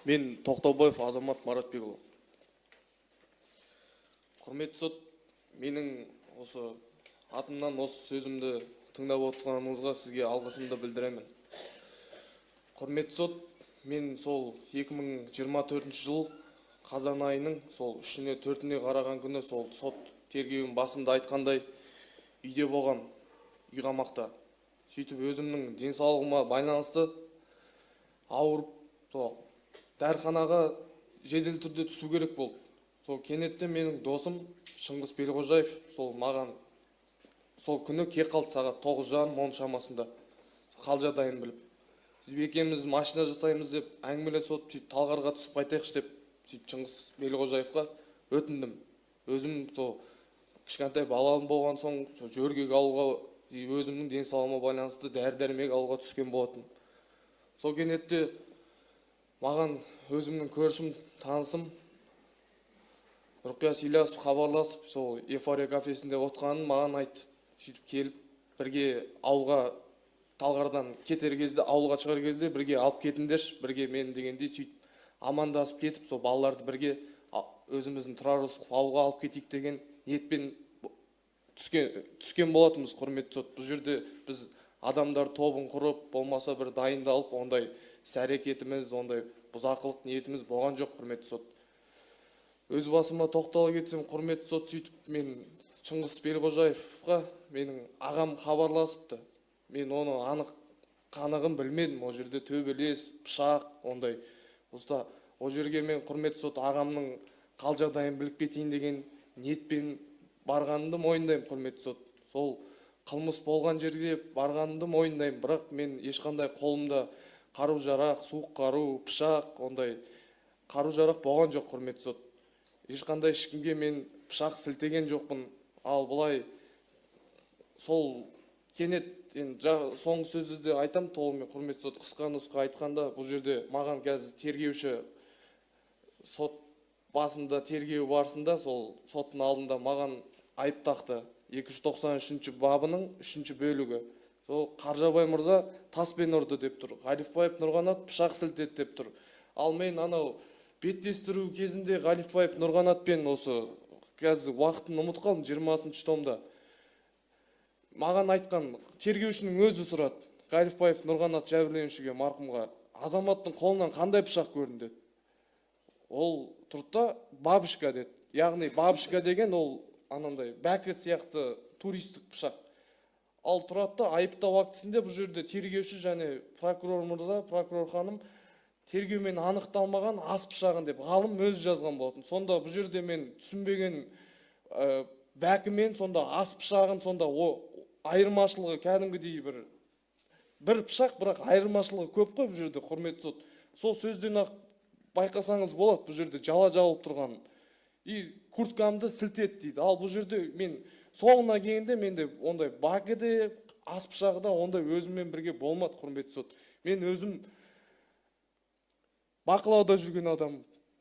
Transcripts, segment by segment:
Мен Тоқтаубаев Азамат Маратбекұлы. Құрметті сот, менің осы атымнан осы сөзімді тыңдап отырғаныңызға сізге алғысымды білдіремін. Құрметті сот, мен сол 2024 жыл қазан айының сол 3-іне 4-іне қараған күні сол сот тергеуін басында айтқандай үйде болған, үй қамақта. Сөйтіп өзімнің денсаулығыма байланысты ауырып, сол дәріханаға жедел түрде түсу керек болды. Сол кенеттен менің досым Шыңғыс Белғожаев сол маған сол күні кек қалды сағат 9:30 шамасында қал жағдайын біліп. Сөйтіп екеуміз машина жасаймыз деп әңгімелесіп отырып, сөйтіп Талғарға түсіп қайтайықшы деп сөйтіп Шыңғыс Белғожаевқа өтіндім. Өзім сол кішкентай балам болған соң сол жөргек алуға, өзімнің денсаулығыма байланысты дәрі-дәрмек алуға түскен болатын. Сол кенетте маған өзімнің көршім, танысым Рұқия Силасов хабарласып, сол Эйфория кафесінде отқанын маған айтты. Сөйтіп келіп, бірге ауылға Талғардан кетер кезде, ауылға шығар кезде бірге алып кетіңдерші, бірге мен дегенде сөйтіп амандасып кетіп, сол балаларды бірге өзіміздің Тұрар Рысқұлов ауылға алып кетейік деген ниетпен түскен болатынбыз. Құрметті сот, бұл жерде біз адамдар тобын құрып, болмаса бір дайындалып, ондай іс-әрекетіміз, ондай бұзақылық ниетіміз болған жоқ. Құрметті сот, өз басыма тоқтала кетсем, құрметті сот, сөйтіп мен Шыңғыс Белғожаевқа менің ағам хабарласыпты. Мен оны анық қанығын білмедім. О жерде төбелес, пышақ, ондай. Оста о жерге мен, құрметті сот, ағамның қал жағдайын біліп кетейін деген ниетпен барғанымды мойындаймын. Құрметті сот, сол қылмыс болған жерге барғанымды мойындаймын, бірақ мен ешқандай қолымда қару-жарақ, суық қару, пышақ, ондай қару-жарақ болған жоқ. Құрметті сот, ешқандай ешкімге мен пышақ сілтеген жоқпын. Ал бұлай сол кенет соңғы сөзді де айтам толығымен. Құрметті сот, қысқа нұсқа айтқанда, бұл жерде маған қазір тергеуші сот басында тергеу барысында сол соттың алдында маған айып тақты. 293 бабының 3 бөлігі. Сол Қаржабай мырза таспен ұрды деп тұр. Ғалифбаев Нұрғанат пышақ сілтеді деп тұр. Ал мен анау беттестіру кезінде Ғалифбаев Нұрғанатпен осы қазір уақытын ұмыт қалдым, 20 томда маған айтқан тергеушінің өзі сұрады. Ғалифбаев Нұрғанат жәбірленушіге, марқұмға, азаматтың қолынан қандай пышақ көрінді? Ол тұртта бабышка деді. Яғни бабышка деген ол анандай бәкі сияқты туристік пышақ. Ал тұратта айыптау актісінде бұл жерде тергеуші және прокурор мырза, прокурор ханым тергеумен анықталмаған ас пышағын деп ғалым өзі жазған болатын. Сонда бұл жерде мен түсінбеген бәкімен сонда ас пышағын, сонда айырмашылығы кәдімгідей бір пышақ, бірақ айырмашылығы көп қой бұл жерде. Құрметті сот, сол сөзден ақ байқасаңыз болады, бұл жерде жала жауып тұрған. И курткамды сілтеді дейді. Ал бұл жерде мен соңына келгенде менде ондай бакі де, ас пышағы да ондай өзіммен бірге болмады. Құрметті сот, мен өзім бақылауда жүрген адам,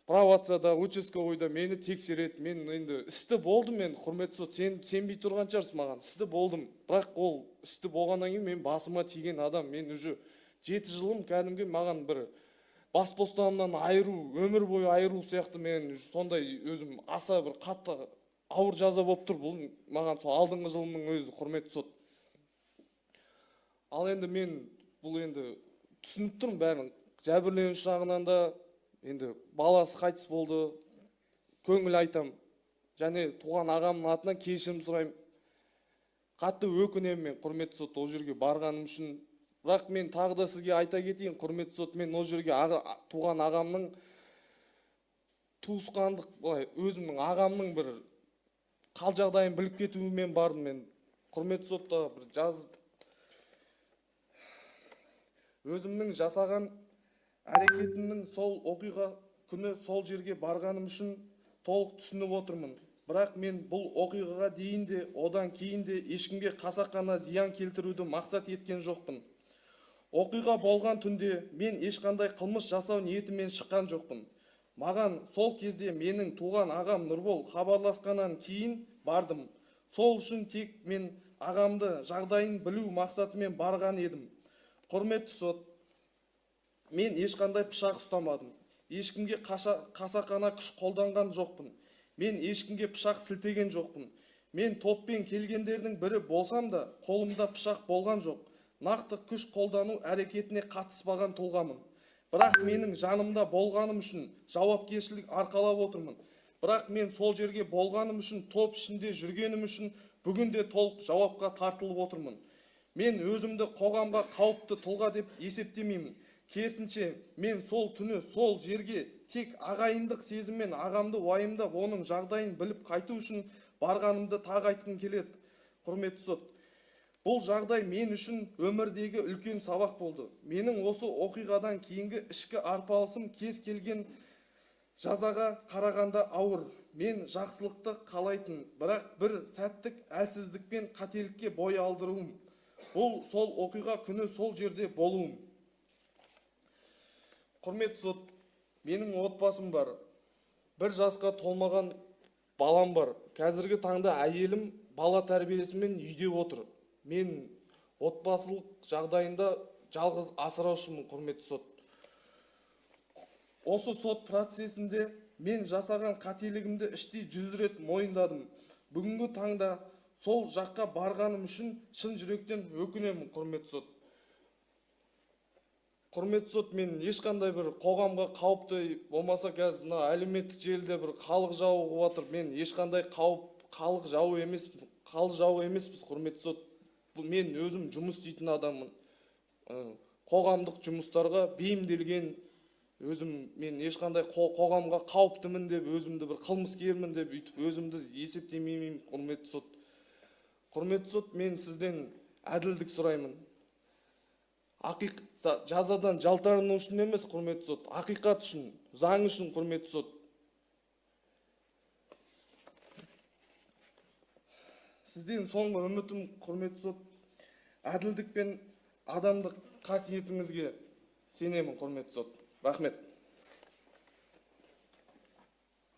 пробацияда, участковойда мені тексереді. Мен енді істі болдым. Мен, құрметті сот, сенбей тұрған шығарсыз маған, істі болдым. Бірақ ол істі болғаннан кейін мен басыма тиген адам. Мен уже 7 жылым кәдімгі маған бір бас бостандығымнан айыру, өмір бойы айыру сияқты мен сондай өзім аса бір қатты ауыр жаза болып тұр. Бұл маған сол алдыңғы жылымның өзі. Құрметті сот, ал енді мен бұл енді түсініп тұрмын бәрін. Жәбірленуші жағынан да енді баласы қайтыс болды, көңіл айтам. Және туған ағамның атынан кешірім сұраймын. Қатты өкінемін мен, құрметті сот, ол жерге барғаным үшін. Бірақ мен тағы да сізге айта кетейін, құрметті сот, мен ол жерге туған ағамның туысқандық, өзімнің ағамның бір қал жағдайын біліп кетуімен бардым. Мен, құрметті сотта, бір жазып өзімнің жасаған әрекетімнің сол оқиға күні сол жерге барғаным үшін толық түсініп отырмын. Бірақ мен бұл оқиғаға дейін де, одан кейін де ешкімге қасақана зиян келтіруді мақсат еткен жоқпын. Оқиға болған түнде мен ешқандай қылмыс жасау ниетімен шыққан жоқпын. Маған сол кезде менің туған ағам Нұрбол хабарласқаннан кейін бардым. Сол үшін тек мен ағамды жағдайын білу мақсатымен барған едім. Құрметті сот, мен ешқандай пышақ ұстамадым. ешкімге қасақана күш қолданған жоқпын. Мен ешкімге пышақ сілтеген жоқпын. Мен топпен келгендердің бірі болсам да, қолымда пышақ болған жоқ. Нақты күш қолдану әрекетіне қатыспаған тұлғамын. Бірақ менің жанымда болғаным үшін жауапкершілік арқалап отырмын. Бірақ мен сол жерге болғаным үшін, топ ішінде жүргенім үшін бүгінде толық жауапқа тартылып отырмын. Мен өзімді қоғамға қауіпті тұлға деп есептемеймін. Керісінше, мен сол түні сол жерге тек ағайындық сезіммен ағамды уайымдап, оның жағдайын біліп қайту үшін барғанымды тағы айтқым келеді. Құрметті сот, бұл жағдай мен үшін өмірдегі үлкен сабақ болды. Менің осы оқиғадан кейінгі ішкі арпалысым кез келген жазаға қарағанда ауыр. Мен жақсылықты қалайтын, бірақ бір сәттік әлсіздікпен қателікке бой алдыруым. Бұл сол оқиға күні сол жерде болуым. Құрметті сот, менің отбасым бар. Бір жасқа толмаған балам бар. Қазіргі таңда әйелім бала тәрбиесімен үйде отыр. Мен отбасылық жағдайында жалғыз асыраушымын, құрметті сот. Осы сот процесінде мен жасаған қателігімді іштей 100 рет мойындадым. Бүгінгі таңда сол жаққа барғаным үшін шын жүректен өкінемін, құрметті сот. Құрметті сот, мен ешқандай бір қоғамға қауіпті болмаса, қазір мына әлеуметтік желіде бір халық жауы қылып жатыр. Мен ешқандай халық жауы емеспіз, құрметті сот. Мен өзім жұмыс істейтін адаммын. Қоғамдық жұмыстарға бейімделген мен ешқандай қоғамға қауіптімін деп, өзімді бір қылмыскермін деп үйтіп өзімді есептемеймін, құрметті сот. Құрметті сот, мен сізден әділдік сұраймын. Жазадан жалтарыну үшін емес, құрметті сот, ақиқат үшін, заң үшін, құрметті сот. Сізден соңғы үмітім, құрметті сот, әділдік пен адамдық қасиетіңізге сенемін, құрметті сот. Рахмет.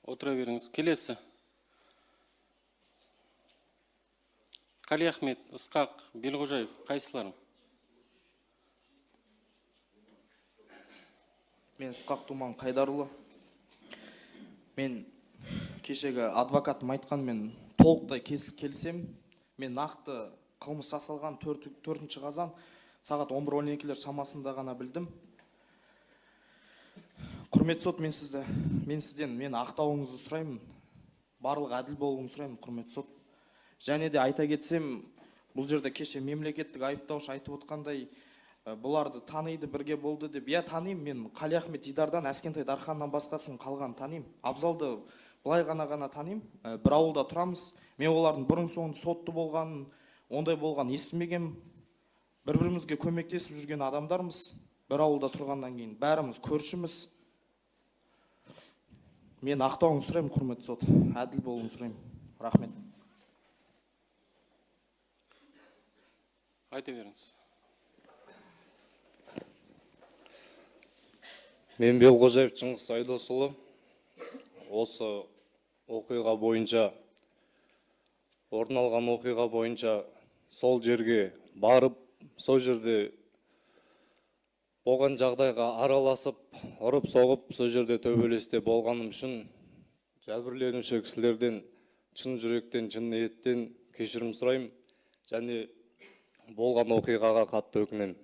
Отыра беріңіз. Келесі. Қали Ахмет, Ысқақ, Белғожаев, қайсыларың? Мен Ысқақ Думан Қайдарұлы. Мен кешегі адвокатым айтқанмен толықтай келісем. Мен нақты қылмыс жасалған 4-ші қазан сағат 11:12 шамасында ғана білдім. Құрметті сот, мен сізден ақтауыңызды сұраймын. Барлық әділ болуын сұраймын, құрметті сот. Және де айта кетсем, бұл жерде кеше мемлекеттік айыптаушы айтып отқандай, бұларды таниды, бірге болды деп. Я танимын, мен Қали Ахмет Дидардан, Әскентай Дарханнан басқасын қалған танимын. Абзалды былай ғана танимын. Бір ауылда тұрамыз. Мен олардың бұрын соңды сотты болғанын, ондай болған естімеген. Бір-бірімізге көмектесіп жүрген адамдармыз. Бір ауылда тұрғаннан кейін бәріміз көршіміз. Мен ақтауыңызды сұраймын, құрметті сот. Әділ болуыңызды сұраймын. Рахмет. Айта беріңіз. Мен Белғожаев Шыңғыс Айдосұлы. Осы оқиға бойынша, орын алған оқиға бойынша сол жерге барып, сол жерде болған жағдайға араласып, ұрып-соғып, сол жерде төбелесте болғаным үшін жәбірленуші кісілерден шын жүректен, шын ниеттен кешірім сұраймын, және болған оқиғаға қатты өкінемін.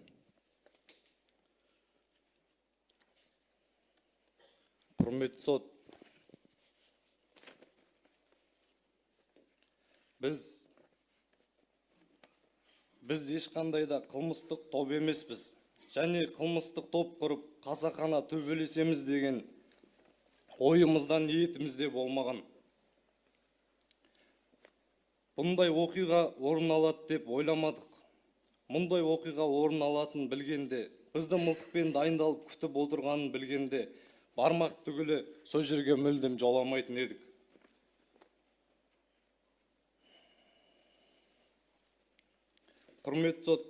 Құрметті сот, біз ешқандай да қылмыстық топ емеспіз. Және қылмыстық топ құрып, қасақана төбелесеміз деген ойымыздан, ниетімізде болмаған. Бұндай оқиға орын алады деп ойламадық. Мұндай оқиға орын алатын білгенде, бізді мылтықпен дайындалып күтіп отырғанын білгенде, бармақ түгілі сол жерге мүлдем жоламайтын едік. Құрметті сот,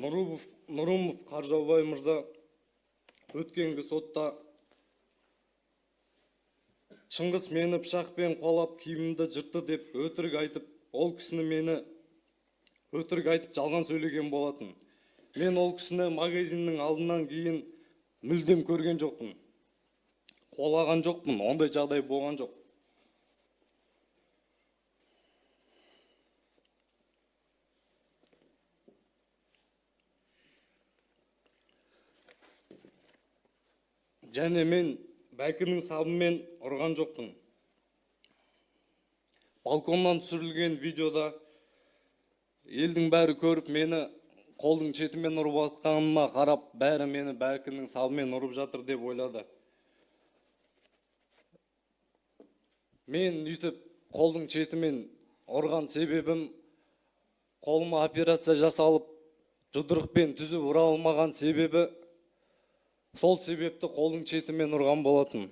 Нұрымов Қаржаубай мырза өткенгі сотта Шыңғыс мені пышақпен қолап киімімді жыртты деп өтірік айтып, ол кісіні мені өтірік айтып жалған сөйлеген болатын. Мен ол кісіні магазиннің алдынан кейін мүлдем көрген жоқпын. қуалаган жоқпын, ондай жағдай болған жоқ. Және мен бәкінің сабымен ұрған жоқпын. Балконнан түсірілген видеода елдің бәрі көріп мені қолдың шетімен ұрып атқаныма қарап, бәрі мені бәкінің сабымен ұрып жатыр деп ойлады. Мен үйтіп қолдың шетімен ұрған себебім, қолыма операция жасалып, жұдырықпен түзіп ұра алмаған себебі, сол себепті қолдың шетімен ұрған болатын.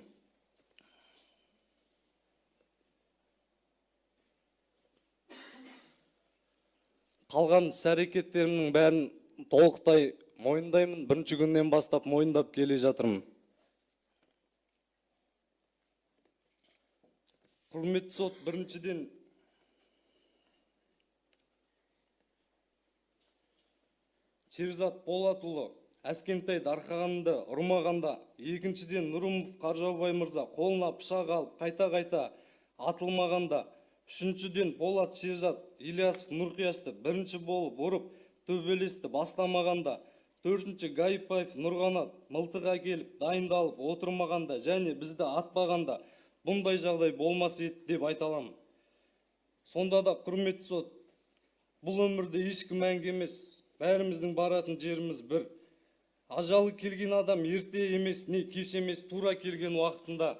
Қалған іс-әрекеттерімнің бәрін толықтай мойындаймын, бірінші күннен бастап мойындап келе жатырмын. Құрметті сот, біріншіден Шерзат Болатұлы Әскентай Дархағанды ұрмағанда, екіншіден Нұрымов Қаржаубай мырза қолына пышақ алып қайта-қайта атылмағанда, үшіншіден Болат Шерзат Ильясов Нұрқияшты бірінші болып ұрып төбелесті бастамағанда, төртінші Гайыпаев Нұрғанат мылтық әкеліп дайындалып отырмағанда және бізді атпағанда бұндай жағдай болмас еді деп айта аламын. Сонда да құрметті сот, бұл өмірде ешкім мәңгі емес, бәріміздің баратын жеріміз бір. Ажалы келген адам ерте емес, не кеш емес, тура келген уақытында.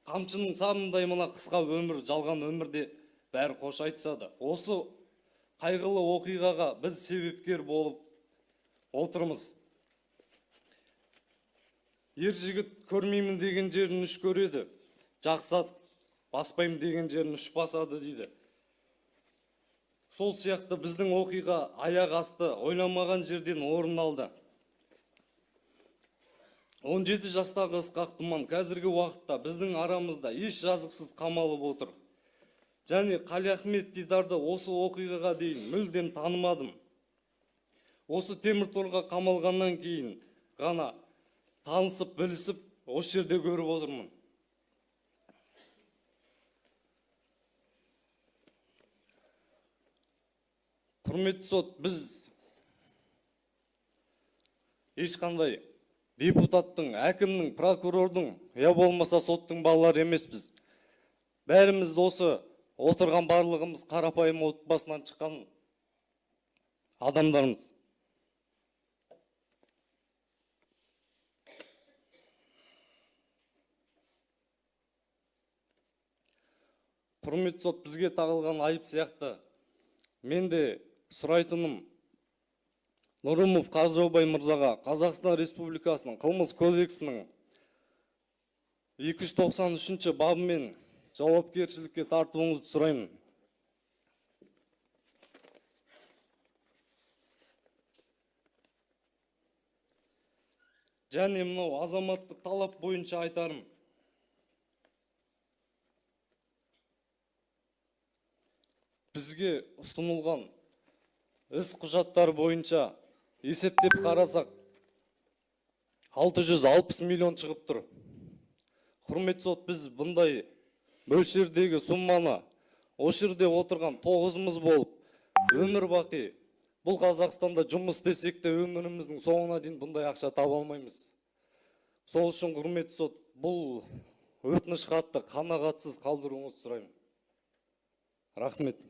Қамшының сабындай мына қысқа өмір, жалған өмірде бәрі қош айтысады. Осы қайғылы оқиғаға біз себепкер болып отырмыз. Ер жігіт көрмеймін деген жерін үш көреді, жақсат баспаймын деген жерін үш басады дейді. Сол сияқты біздің оқиға аяқ асты ойламаған жерден орын алды. 17 жастағы ысқақ Тұман қазіргі уақытта біздің арамызда еш жазықсыз қамалып отыр. Және Қалиахмет Дидарды осы оқиғаға дейін мүлдем танымадым. Осы Темірторға қамалғаннан кейін ғана танысып, білісіп, осы жерде көріп отырмын. Құрметті сот, біз ешқандай депутаттың, әкімнің, прокурордың, я болмаса соттың балалары емеспіз. Бәріміз осы отырған барлығымыз қарапайым отбасынан шыққан адамдармыз. Құрметті сот, бізге тағылған айып сияқты мен де сұрайтыным, Нұрымов Қаржаубай мырзаға Қазақстан Республикасының қылмыс кодексінің 293 бабымен жауапкершілікке тартуыңызды сұраймын. Және мынау азаматтық талап бойынша айтарым. Бізге ұсынылған іс құжаттар бойынша есептеп қарасақ 660 миллион шығып тұр. Құрметті сот, біз бұндай мөлшердегі сумманы осы жерде отырған 9-ымыз болып, өмір бақи бұл Қазақстанда жұмыс істесек те өміріміздің соңына дейін бұндай ақша таба алмаймыз. Сол үшін құрметті сот, бұл өтініш хатты қанағатсыз қалдыруыңызды сұраймын. Рахмет.